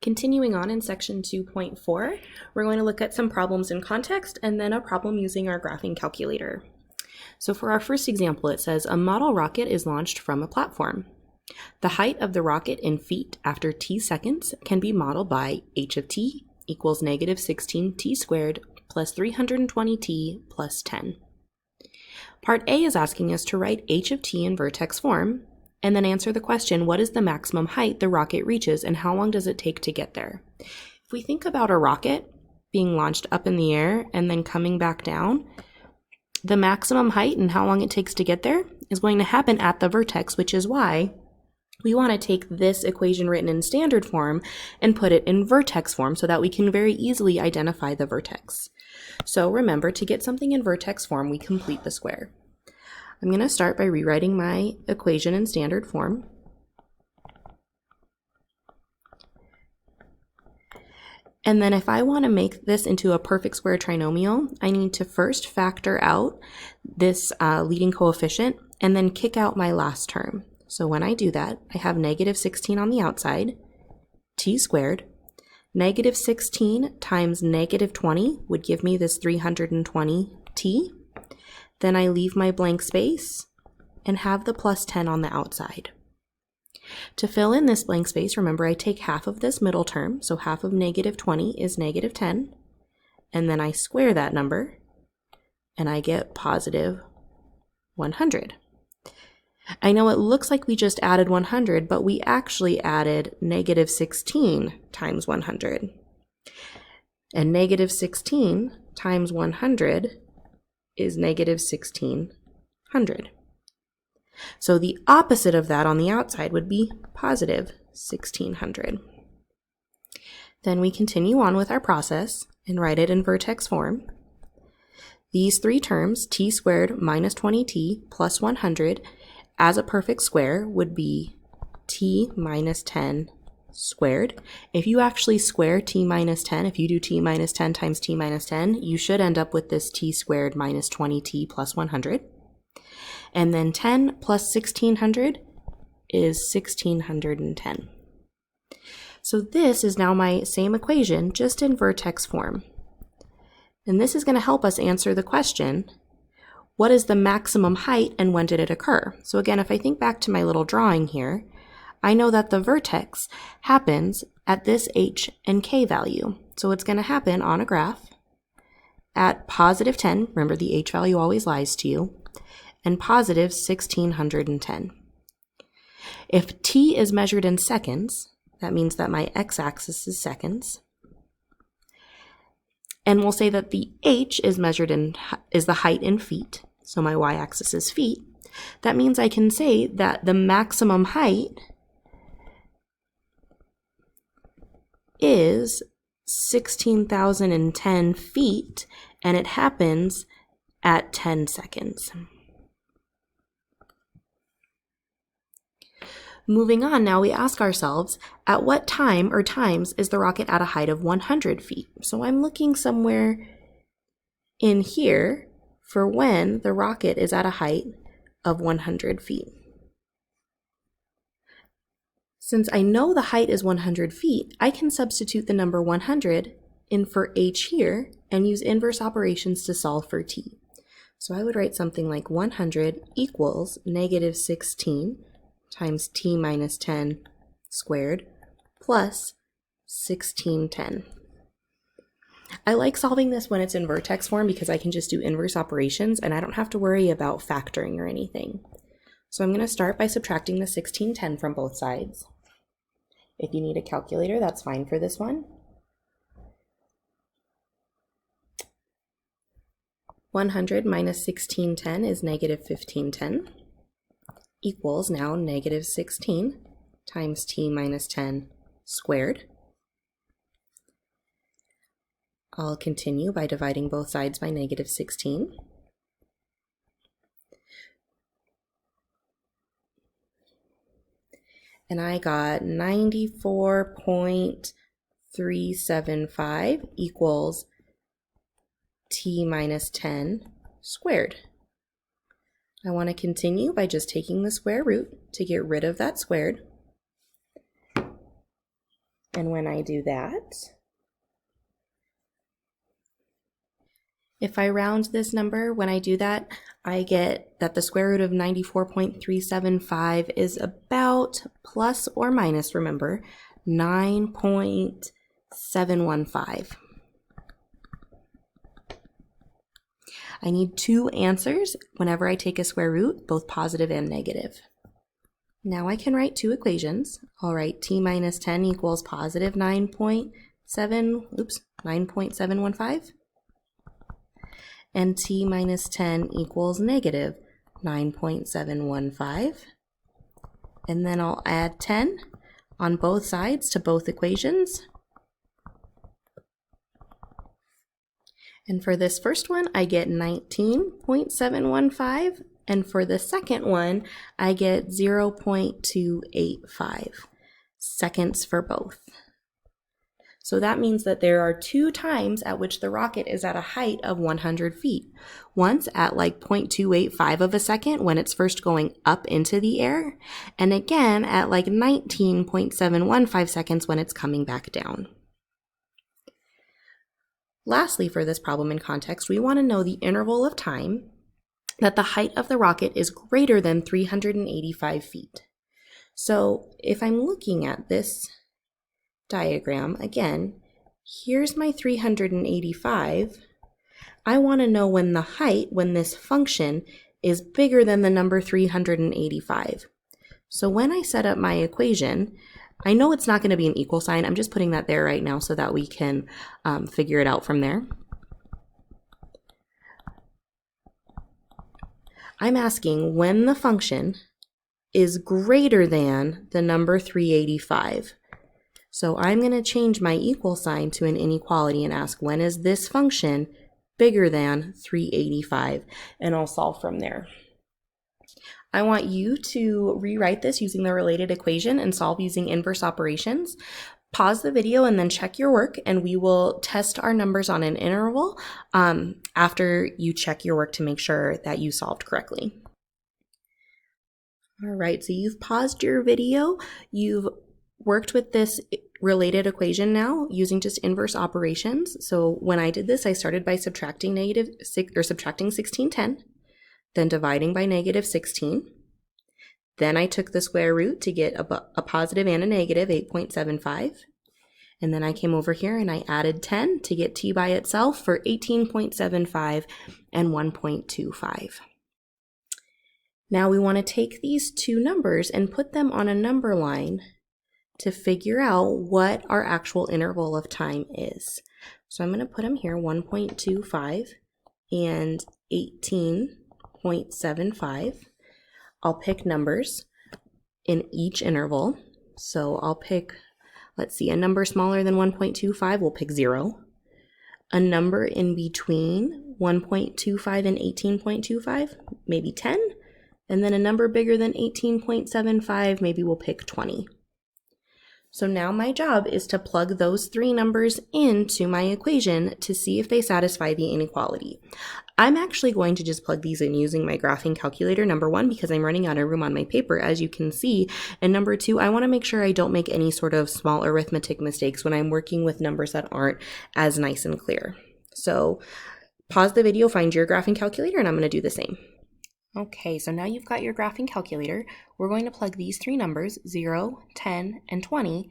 Continuing on in section 2.4, we're going to look at some problems in context and then a problem using our graphing calculator. So for our first example, it says a model rocket is launched from a platform. The height of the rocket in feet after t seconds can be modeled by h of t equals negative 16t squared plus 320t plus 10. Part A is asking us to write h of t in vertex form, and then answer the question, what is the maximum height the rocket reaches and how long does it take to get there? If we think about a rocket being launched up in the air and then coming back down, the maximum height and how long it takes to get there is going to happen at the vertex, which is why we want to take this equation written in standard form and put it in vertex form so that we can very easily identify the vertex. So remember, to get something in vertex form, we complete the square. I'm going to start by rewriting my equation in standard form. And then if I want to make this into a perfect square trinomial, I need to first factor out this leading coefficient and then kick out my last term. So when I do that, I have negative 16 on the outside, t squared. Negative 16 times negative 20 would give me this 320t. Then I leave my blank space and have the plus 10 on the outside. To fill in this blank space, remember I take half of this middle term, so half of negative 20 is negative 10, and then I square that number, and I get positive 100. I know it looks like we just added 100, but we actually added negative 16 times 100. And negative 16 times 100 is negative 1600. So the opposite of that on the outside would be positive 1600. Then we continue on with our process and write it in vertex form. These three terms, t squared minus 20t plus 100, as a perfect square would be t minus 10 squared. If you actually square t minus 10, if you do t minus 10 times t minus 10, you should end up with this t squared minus 20t plus 100. And then 10 plus 1600 is 1610. So this is now my same equation, just in vertex form. And this is going to help us answer the question, what is the maximum height and when did it occur? So again, if I think back to my little drawing here, I know that the vertex happens at this h and k value. So it's going to happen on a graph at positive 10, remember the h value always lies to you, and positive 1610. If t is measured in seconds, that means that my x-axis is seconds. And we'll say that the h is measured in, is the height in feet, so my y-axis is feet. That means I can say that the maximum height is 16,010 feet, and it happens at 10 seconds. Moving on, now we ask ourselves, at what time or times is the rocket at a height of 100 feet? So I'm looking somewhere in here for when the rocket is at a height of 100 feet. Since I know the height is 100 feet, I can substitute the number 100 in for h here and use inverse operations to solve for t. So I would write something like 100 equals negative 16 times t minus 10 squared plus 1610. I like solving this when it's in vertex form because I can just do inverse operations and I don't have to worry about factoring or anything. So I'm going to start by subtracting the 1610 from both sides. If you need a calculator, that's fine for this one. 100 minus 1610 is negative 1510. Equals now negative 16 times t minus 10 squared. I'll continue by dividing both sides by negative 16. And I got 94.375 equals t minus 10 squared. I want to continue by just taking the square root to get rid of that squared. And when I do that, if I round this number, when I do that, I get that the square root of 94.375 is about, plus or minus, remember, 9.715. I need two answers whenever I take a square root, both positive and negative. Now I can write two equations. I'll write t minus 10 equals positive 9.715. And t minus 10 equals negative 9.715. And then I'll add 10 on both sides to both equations. And for this first one, I get 19.715. And for the second one, I get 0.285 seconds for both. So that means that there are two times at which the rocket is at a height of 100 feet. Once at like 0.285 of a second when it's first going up into the air, and again at like 19.715 seconds when it's coming back down. Lastly, for this problem in context, we want to know the interval of time that the height of the rocket is greater than 385 feet. So if I'm looking at this diagram, again, here's my 385. I want to know when the height, when this function is bigger than the number 385. So when I set up my equation, I know it's not going to be an equal sign. I'm just putting that there right now so that we can figure it out from there. I'm asking when the function is greater than the number 385. So I'm going to change my equal sign to an inequality and ask when is this function bigger than 385, and I'll solve from there. I want you to rewrite this using the related equation and solve using inverse operations. Pause the video and then check your work, and we will test our numbers on an interval after you check your work to make sure that you solved correctly. All right, so you've paused your video. You've worked with this related equation now using just inverse operations. So when I did this, I started by subtracting 1610, then dividing by negative 16. Then I took the square root to get a positive and a negative 8.75. And then I came over here and I added 10 to get t by itself for 18.75 and 1.25. Now we want to take these two numbers and put them on a number line to figure out what our actual interval of time is. So I'm going to put them here, 1.25 and 18.75. I'll pick numbers in each interval. So I'll pick, let's see, a number smaller than 1.25, we'll pick 0. A number in between 1.25 and 18.25, maybe 10. And then a number bigger than 18.75, maybe we'll pick 20. So now my job is to plug those three numbers into my equation to see if they satisfy the inequality. I'm actually going to just plug these in using my graphing calculator, number one, because I'm running out of room on my paper, as you can see. And number two, I want to make sure I don't make any sort of small arithmetic mistakes when I'm working with numbers that aren't as nice and clear. So pause the video, find your graphing calculator, and I'm going to do the same. Okay, so now you've got your graphing calculator. We're going to plug these three numbers, 0, 10, and 20,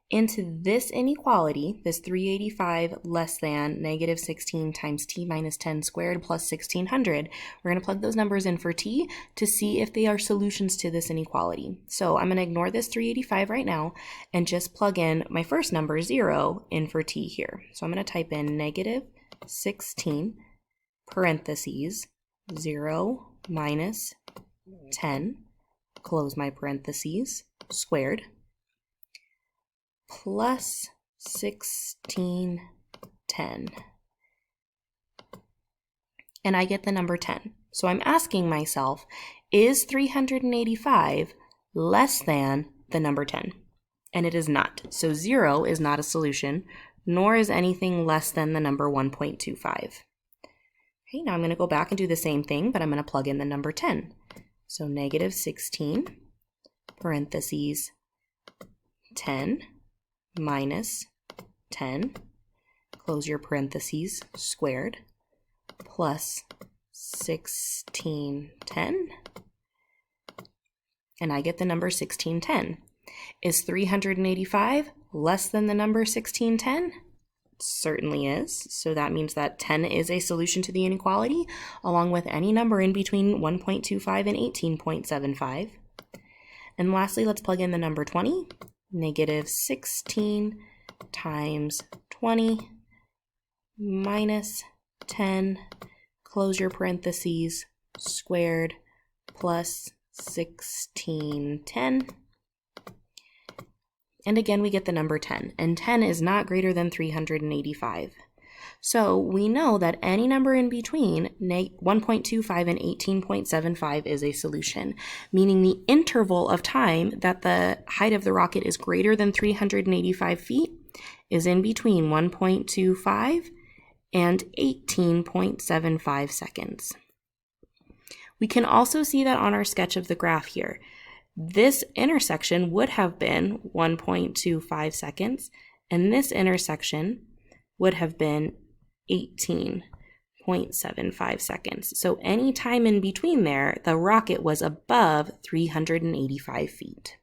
into this inequality, this 385 less than negative 16 times t minus 10 squared plus 1600. We're going to plug those numbers in for t to see if they are solutions to this inequality. So I'm going to ignore this 385 right now and just plug in my first number, 0, in for t here. So I'm going to type in negative 16 parentheses 0 minus 10, close my parentheses, squared, plus 1610. And I get the number 10. So I'm asking myself, is 385 less than the number 10? And it is not. So 0 is not a solution, nor is anything less than the number 1.25. Okay, now I'm going to go back and do the same thing, but I'm going to plug in the number 10. So negative 16, parentheses, 10, minus 10, close your parentheses, squared, plus 1610, and I get the number 1610. Is 385 less than the number 1610? Certainly is. So that means that 10 is a solution to the inequality, along with any number in between 1.25 and 18.75. And lastly, let's plug in the number 20. Negative 16 times 20 minus 10, close your parentheses, squared, plus 1610. And again, we get the number 10, and 10 is not greater than 385. So we know that any number in between 1.25 and 18.75 is a solution, meaning the interval of time that the height of the rocket is greater than 385 feet is in between 1.25 and 18.75 seconds. We can also see that on our sketch of the graph here. This intersection would have been 1.25 seconds, and this intersection would have been 18.75 seconds. So any time in between there, the rocket was above 385 feet.